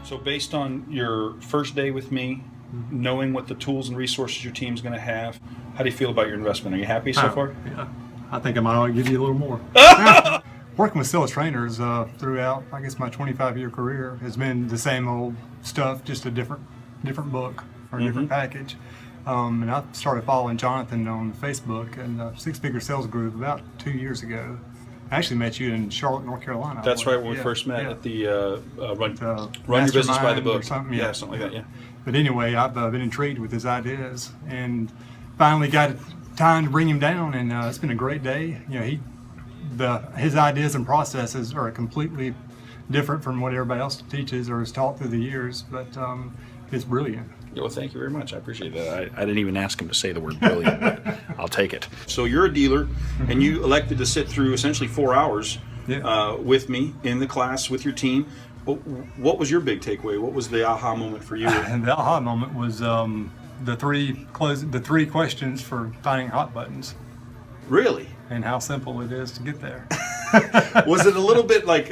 So based on your first day with me, knowing what the tools and resources your team's going to have, how do you feel about your investment? Are you happy so far? Yeah, I think I might want to give you a little more. Working with sales trainers throughout, I guess, my 25-year career has been the same old stuff, just a different book or a different package. And I started following Jonathan on Facebook and Six Figure Sales Group about 2 years ago. I actually met you in Charlotte, North Carolina. That's right, when we first met at the Run Your Business by the Book. Something, yeah, something like that, yeah. But anyway, I've been intrigued with his ideas and finally got time to bring him down, and it's been a great day. You know, his ideas and processes are completely different from what everybody else teaches or has taught through the years, but it's brilliant. Well, thank you very much. I appreciate that. I didn't even ask him to say the word brilliant, but I'll take it. So you're a dealer, and you elected to sit through essentially 4 hours with me in the class with your team. What was your big takeaway? What was the aha moment for you? The aha moment was the three questions for finding hot buttons. Really? And how simple it is to get there. Was it a little bit like,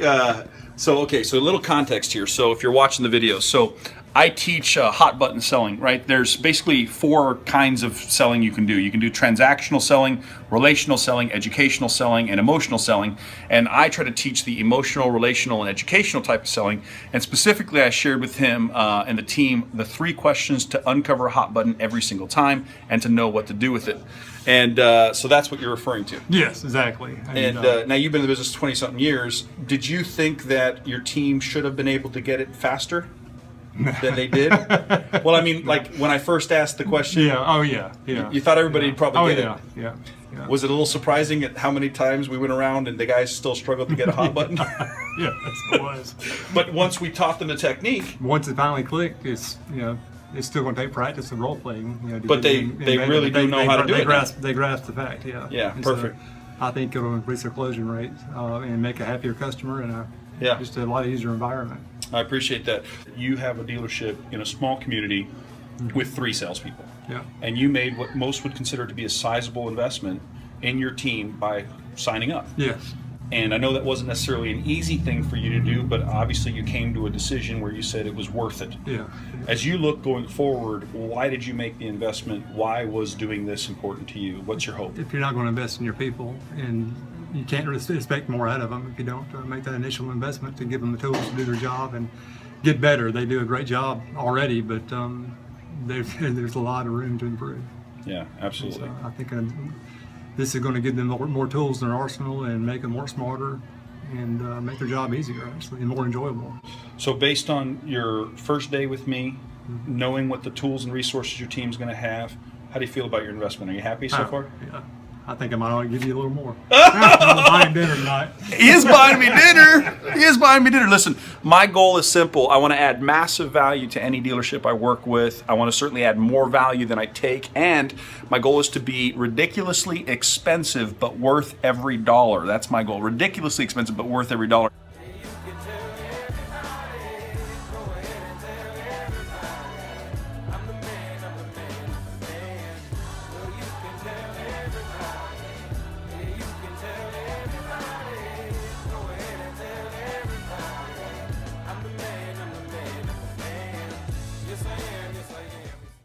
so a little context here. So if you're watching the video, so I teach hot button selling, right? There's basically 4 kinds of selling you can do. You can do transactional selling, relational selling, educational selling, and emotional selling. And I try to teach the emotional, relational, and educational type of selling. And specifically, I shared with him and the team the 3 questions to uncover a hot button every single time and to know what to do with it. And so that's what you're referring to. Yes, exactly. And now you've been in the business 20-something years. Did you think that your team should have been able to get it faster than they did? Well, I mean, like when I first asked the question. Yeah. Oh, yeah. You thought everybody would probably get it. Yeah. Was it a little surprising at how many times we went around and the guys still struggled to get a hot button? Yes, it was. But once we taught them the technique. Once it finally clicked, it's still going to take practice and role playing. But they really do know how to do it. They grasp the fact. Yeah. Yeah. And perfect. So I think it'll increase their closing rate and make a happier customer and just a lot easier environment. I appreciate that. You have a dealership in a small community with 3 salespeople. Yeah. And you made what most would consider to be a sizable investment in your team by signing up. Yes. And I know that wasn't necessarily an easy thing for you to do, but obviously you came to a decision where you said it was worth it. Yeah. As you look going forward, why did you make the investment? Why was doing this important to you? What's your hope? If you're not going to invest in your people, and you can't really expect more out of them if you don't make that initial investment to give them the tools to do their job and get better. They do a great job already, but there's a lot of room to improve. Yeah, absolutely. So I think this is going to give them more tools in their arsenal and make them work smarter and make their job easier, actually, and more enjoyable. So based on your first day with me, knowing what the tools and resources your team's going to have, how do you feel about your investment? Are you happy so far? Yeah. I think I might want to give you a little more. I'm buying dinner tonight. He is buying me dinner. He is buying me dinner. Listen, my goal is simple. I want to add massive value to any dealership I work with. I want to certainly add more value than I take. And my goal is to be ridiculously expensive, but worth every dollar. That's my goal. Ridiculously expensive, but worth every dollar.